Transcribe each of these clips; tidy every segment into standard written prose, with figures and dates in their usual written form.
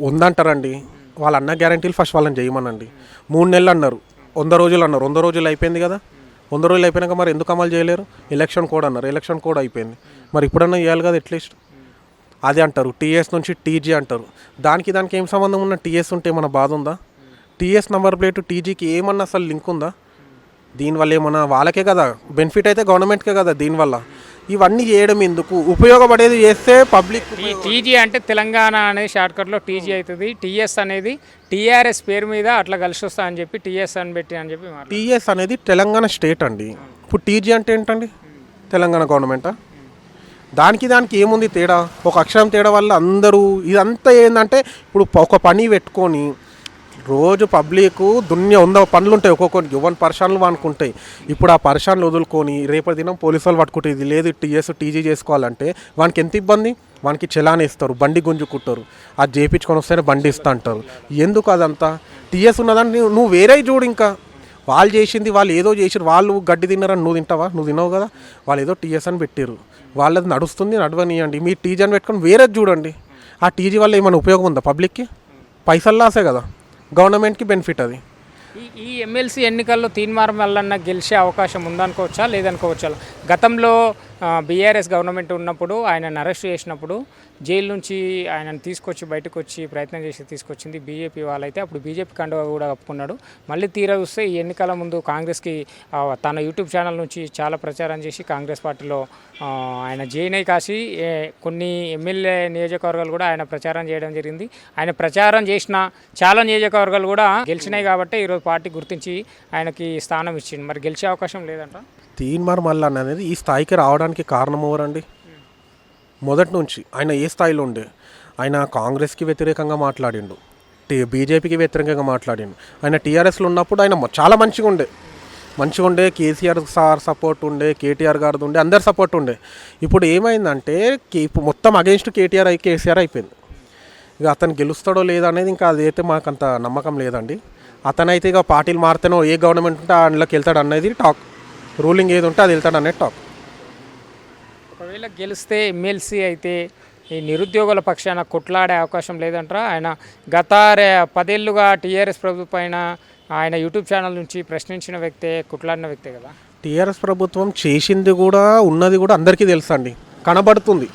ఉందంటారండి. వాళ్ళ అన్న గ్యారంటీలు ఫస్ట్ వాళ్ళని చేయమనండి. 3 నెలలు అన్నారు, 100 రోజులు అన్నారు. 100 రోజులు అయిపోయింది కదా. 100 రోజులు అయిపోయినాక మరి ఎందుకు అమలు చేయలేరు? ఎలక్షన్ కోడ్ అన్నారు, ఎలక్షన్ కోడ్ అయిపోయింది. మరి ఇప్పుడన్నా చేయాలి కదా అట్లీస్ట్. అదే అంటారు టీఎస్ నుంచి టీజీ అంటారు. దానికి ఏం సంబంధం ఉన్న? టీఎస్ ఉంటే ఏమన్నా బాధ ఉందా? టీఎస్ నెంబర్ ప్లేట్ టీజీకి ఏమన్నా అసలు లింక్ ఉందా? దీనివల్ల ఏమన్నా వాళ్ళకే కదా బెనిఫిట్, అయితే గవర్నమెంట్కే కదా దీనివల్ల. ఇవన్నీ చేయడం ఎందుకు? ఉపయోగపడేది చేస్తే పబ్లిక్. టీజీ అంటే తెలంగాణ అనేది షార్ట్కట్లో టీజీ అవుతుంది. టీఎస్ అనేది టీఆర్ఎస్ పేరు మీద అట్లా కలిసి వస్తా అని చెప్పి టీఎస్ అని పెట్టి అని చెప్పి. టీఎస్ అనేది తెలంగాణ స్టేట్ అండి. ఇప్పుడు టీజీ అంటే ఏంటండి? తెలంగాణ గవర్నమెంటా? దానికి ఏముంది తేడా? ఒక అక్షరం తేడా వల్ల అందరూ ఇదంతా ఏంటంటే, ఇప్పుడు ఒక పని పెట్టుకొని రోజు పబ్లిక్ దున్య 100 పనులు ఉంటాయి ఒక్కొక్కరికి, 1 పర్షన్లు అనుకుంటాయి. ఇప్పుడు ఆ పర్షన్లు వదులుకొని రేపటి దినం పోలీసు వాళ్ళు పట్టుకుంటే ఇది లేదు టీఎస్ టీజీ చేసుకోవాలంటే వానికి ఎంత ఇబ్బంది? వానికి చలాన్ ఇస్తారు, బండి గుంజుకుంటారు, అది చేయించుకొని వస్తేనే బండి ఇస్తా అంటారు. ఎందుకు అదంతా? టీఎస్ ఉన్నదాన్ని నువ్వు వేరే చూడు. ఇంకా వాళ్ళు చేసింది, వాళ్ళు ఏదో చేసారు, వాళ్ళు గడ్డి తిన్నారని నువ్వు తింటావా? నువ్వు తినవు కదా. వాళ్ళు ఏదో టీఎస్ అని పెట్టారు, వాళ్ళది నడుస్తుంది, నడవనియండి. మీ టీజీ అని పెట్టుకొని వేరేది చూడండి. ఆ టీజీ వల్ల ఏమైనా ఉపయోగం ఉందా పబ్లిక్కి? పైసలు లాసే కదా, గవర్నమెంట్కి బెనిఫిట్ అది. ఈ ఎమ్మెల్సీ ఎన్నికల్లో తీన్మార్ మల్లన్న గెలిచే అవకాశం ఉందనుకోవచ్చా లేదనుకోవచ్చా? గతంలో బీఆర్ఎస్ గవర్నమెంట్ ఉన్నప్పుడు ఆయనను అరెస్ట్ చేసినప్పుడు జైలు నుంచి ఆయనను తీసుకొచ్చి బయటకు వచ్చి ప్రయత్నం చేసి తీసుకొచ్చింది బీజేపీ వాళ్ళైతే. అప్పుడు బీజేపీ కండువా కూడా కప్పుకున్నాడు. మళ్ళీ తీరా చూస్తే ఈ ఎన్నికల ముందు కాంగ్రెస్కి తన యూట్యూబ్ ఛానల్ నుంచి చాలా ప్రచారం చేసి కాంగ్రెస్ పార్టీలో ఆయన జైన్ అయి కాసి కొన్ని ఎమ్మెల్యే నియోజకవర్గాలు కూడా ఆయన ప్రచారం చేయడం జరిగింది. ఆయన ప్రచారం చేసిన చాలా నియోజకవర్గాలు కూడా గెలిచినాయి కాబట్టి ఈరోజు పార్టీ గుర్తించి ఆయనకి స్థానం ఇచ్చింది. మరి గెలిచే అవకాశం లేదంట. తీన్మార్ మల్లన్న అనేది ఈ స్థాయికి రావడానికి కారణం ఎవరండి? మొదటి నుంచి ఆయన ఏ స్థాయిలో ఉండే? ఆయన కాంగ్రెస్కి వ్యతిరేకంగా మాట్లాడిండు, బీజేపీకి వ్యతిరేకంగా మాట్లాడిండు. ఆయన టీఆర్ఎస్లో ఉన్నప్పుడు ఆయన చాలా మంచిగా ఉండే కేసీఆర్ సార్ సపోర్ట్ ఉండే, కేటీఆర్ గారిది ఉండే, అందరి సపోర్ట్ ఉండే. ఇప్పుడు ఏమైందంటే ఇప్పుడు మొత్తం అగెన్స్ట్ కేసీఆర్ అయిపోయింది. ఇక అతను గెలుస్తాడో లేదా అనేది ఇంకా అదైతే మాకు అంత నమ్మకం లేదండి. అతనైతే ఇక పార్టీలు మారితేనో ఏ గవర్నమెంట్ ఉంటే అందులోకి వెళ్తాడు అనేది టాక్, రూలింగ్ ఏది ఉంటే అది వెళ్తాడు అనేది టాక్. ఒకవేళ గెలిస్తే ఎమ్మెల్సీ అయితే ఈ నిరుద్యోగుల పక్షాన కొట్లాడే అవకాశం లేదంటారా? ఆయన గత 10 ఏళ్ళుగా టీఆర్ఎస్ ప్రభుత్వం పైన ఆయన యూట్యూబ్ ఛానల్ నుంచి ప్రశ్నించిన వ్యక్తే, కొట్లాడిన వ్యక్తే కదా. టీఆర్ఎస్ ప్రభుత్వం చేసింది కూడా ఉన్నది కూడా అందరికీ తెలుసు అండి, కనబడుతుంది.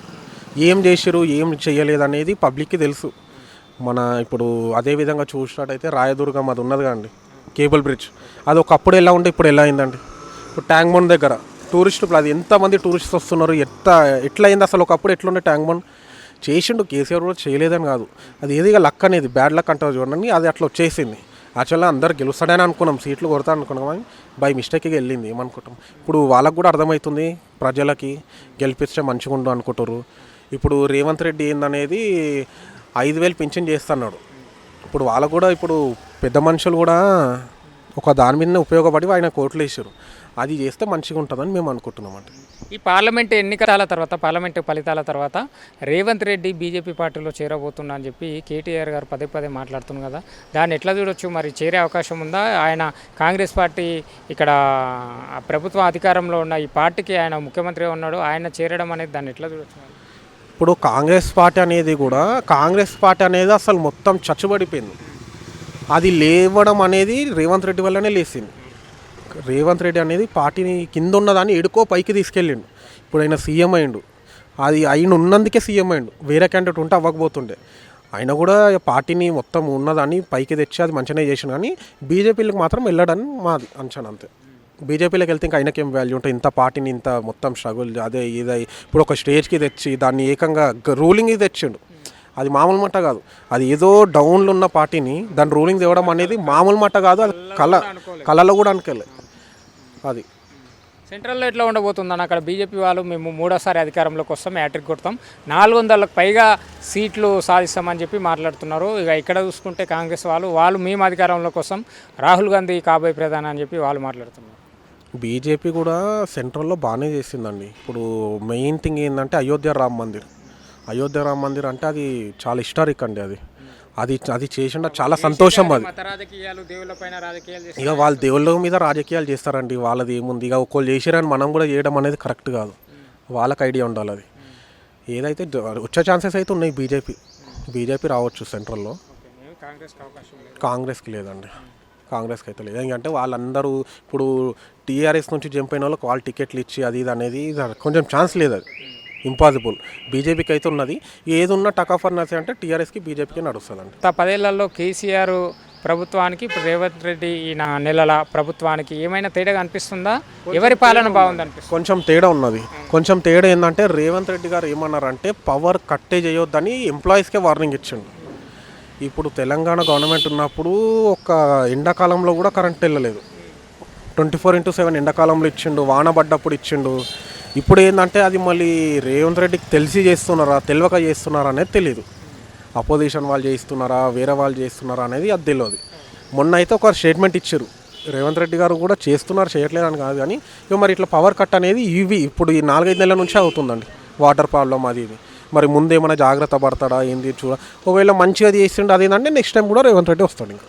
ఏం చేసారు ఏం చేయలేదు అనేది పబ్లిక్కి తెలుసు. మన ఇప్పుడు అదేవిధంగా చూసినట్టయితే రాయదుర్గం అది ఉన్నది కదండి, కేబుల్ బ్రిడ్జ్, అది ఒకప్పుడు ఎలా ఉండే ఇప్పుడు ఎలా అయిందండి. ఇప్పుడు ట్యాంక్ బండ్ దగ్గర టూరిస్టులు, అది ఎంతమంది టూరిస్ట్స్ వస్తున్నారు, ఎట్లా అయింది అసలు? ఒకప్పుడు ఎట్లుండే ట్యాంక్ బండ్? చేసిండు కేసీఆర్ కూడా, చేయలేదని కాదు. అది ఏదిగా లక్ అనేది, బ్యాడ్ లక్ అంటారు చూడండి, అది అట్లా వచ్చేసింది. యాక్చువల్గా అందరు గెలుస్తాడని అనుకున్నాం, సీట్లు కొడతాడు అనుకున్నాం, కానీ బై మిస్టేక్గా వెళ్ళింది ఏమనుకుంటాం. ఇప్పుడు వాళ్ళకు కూడా అర్థమవుతుంది, ప్రజలకి గెలిపిస్తే మంచిగా ఉండు అనుకుంటారు. ఇప్పుడు రేవంత్ రెడ్డి ఏందనేది 5,000 పింఛన్ చేస్తున్నాడు. ఇప్పుడు వాళ్ళకు కూడా, ఇప్పుడు పెద్ద మనుషులు కూడా ఒక దాని మీదనే ఉపయోగపడి ఆయన కోట్లు వేసారు. అది చేస్తే మంచిగా ఉంటుందని మేము అనుకుంటున్నామండి. ఈ పార్లమెంట్ ఎన్నికల తర్వాత, పార్లమెంటు ఫలితాల తర్వాత రేవంత్ రెడ్డి బీజేపీ పార్టీలో చేరబోతున్నా అని చెప్పి కేటీఆర్ గారు పదే మాట్లాడుతున్నారు కదా, దాన్ని ఎట్లా చూడొచ్చు? మరి చేరే అవకాశం ఉందా? ఆయన కాంగ్రెస్ పార్టీ ఇక్కడ ప్రభుత్వం అధికారంలో ఉన్న ఈ పార్టీకి ఆయన ముఖ్యమంత్రిగా ఉన్నాడు, ఆయన చేరడం అనేది దాన్ని ఎట్లా చూడొచ్చు? ఇప్పుడు కాంగ్రెస్ పార్టీ అనేది అసలు మొత్తం చచ్చుబడిపోయింది. అది లేవడం అనేది రేవంత్ రెడ్డి వల్లనే లేచింది. రేవంత్ రెడ్డి అనేది పార్టీని కింద ఉన్నదాన్ని ఎడుకో పైకి తీసుకెళ్ళిండు. ఇప్పుడు ఆయన సీఎం అయిండు, అది ఆయన ఉన్నందుకే సీఎం అయిండు. వేరే క్యాండిడేట్ ఉంటే అవ్వకపోతుండే. ఆయన కూడా పార్టీని మొత్తం ఉన్నదాన్ని పైకి తెచ్చి అది మంచిగానే చేసిండు. కానీ బీజేపీలకు మాత్రం వెళ్ళడని మాది అంచనా, అంతే. బీజేపీలోకి వెళ్తే ఇంకా ఆయనకేం వాల్యూ ఉంటుంది? ఇంత పార్టీని ఇంత మొత్తం స్ట్రగుల్ అదే ఇదే ఇప్పుడు ఒక స్టేజ్కి తెచ్చి దాన్ని ఏకంగా రూలింగ్కి తెచ్చిండు. అది మామూలు మాట కాదు. అది ఏదో డౌన్లో ఉన్న పార్టీని దాని రూలింగ్ తేవడం అనేది మామూలు మాట కాదు. అది కళలో కూడా అనుకోలే. అది సెంట్రల్లో ఎట్లా ఉండబోతుందని అక్కడ బీజేపీ వాళ్ళు మేము 3వ సారి అధికారంలోకి వస్తాం, హ్యాట్రిక్ కొడతాం, 400లకు పైగా సీట్లు సాధిస్తామని చెప్పి మాట్లాడుతున్నారు. ఇక ఇక్కడ చూసుకుంటే కాంగ్రెస్ వాళ్ళు మేము అధికారంలోకి వస్తాం, రాహుల్ గాంధీ కాబోయే ప్రధాని అని చెప్పి వాళ్ళు మాట్లాడుతున్నారు. బీజేపీ కూడా సెంట్రల్లో బాగానే చేసిందండి. ఇప్పుడు మెయిన్ థింగ్ ఏంటంటే అయోధ్య రామ మందిర్ అంటే అది చాలా హిస్టారిక్ అండి. అది చేసిన చాలా సంతోషం. అది ఇక వాళ్ళు దేవుళ్ళ మీద రాజకీయాలు చేస్తారండి, వాళ్ళది ఏముంది. ఇక ఒక్కళ్ళు చేసారని మనం కూడా చేయడం అనేది కరెక్ట్ కాదు. వాళ్ళకి ఐడియా ఉండాలి. అది ఏదైతే వచ్చే ఛాన్సెస్ అయితే ఉన్నాయి బీజేపీ. బీజేపీ రావచ్చు సెంట్రల్లో. కాంగ్రెస్కి అవకాశం లేదు. కాంగ్రెస్కి లేదండి, కాంగ్రెస్కి అయితే లేదు. ఎందుకంటే వాళ్ళందరూ ఇప్పుడు టీఆర్ఎస్ నుంచి జంప్ అయిన వాళ్ళకి వాళ్ళు టికెట్లు ఇచ్చి అది ఇది అనేది కొంచెం ఛాన్స్ లేదు, అది ఇంపాసిబుల్. బీజేపీకి అయితే ఉన్నది, ఏది ఉన్నా టకాఫర్ నచ్చ అంటే టీఆర్ఎస్కి బీజేపీకి నడుస్తుందండి. గత 10 ఏళ్లలో కేసీఆర్ ప్రభుత్వానికి ఇప్పుడు రేవంత్ రెడ్డి ఈ నెలల ప్రభుత్వానికి ఏమైనా తేడా అనిపిస్తుందా? ఎవరి పాలన బాగుంది అనిపిస్తుంది? కొంచెం తేడా ఉన్నది. కొంచెం తేడా ఏంటంటే రేవంత్ రెడ్డి గారు ఏమన్నారంటే పవర్ కట్టే చేయొద్దని ఎంప్లాయీస్కే వార్నింగ్ ఇచ్చిండు. ఇప్పుడు తెలంగాణ గవర్నమెంట్ ఉన్నప్పుడు ఒక ఎండాకాలంలో కూడా కరెంట్ వెళ్ళలేదు, 24/7 ఎండాకాలంలో ఇచ్చిండు, వాన పడ్డప్పుడు ఇచ్చిండు. ఇప్పుడు ఏంటంటే అది మళ్ళీ రేవంత్ రెడ్డికి తెలిసి చేస్తున్నారా తెలియక చేస్తున్నారా అనేది తెలియదు. అపోజిషన్ వాళ్ళు చేస్తున్నారా వేరే వాళ్ళు చేస్తున్నారా అనేది అది తెలియదు. మొన్న అయితే ఒక స్టేట్మెంట్ ఇచ్చారు రేవంత్ రెడ్డి గారు కూడా చేస్తున్నారు, చేయట్లేదు అని కాదు కానీ ఇక మరి ఇట్లా పవర్ కట్ అనేది ఇప్పుడు ఈ 4-5 నెలల నుంచే అవుతుందండి. వాటర్ ప్రాబ్లం అది ఇది, మరి ముందేమైనా జాగ్రత్త పడతాడా ఏంది చూడ. ఒకవేళ మంచిగా చేసిండు అదేంటంటే నెక్స్ట్ టైం కూడా రేవంత్ రెడ్డి వస్తాడు ఇంకా.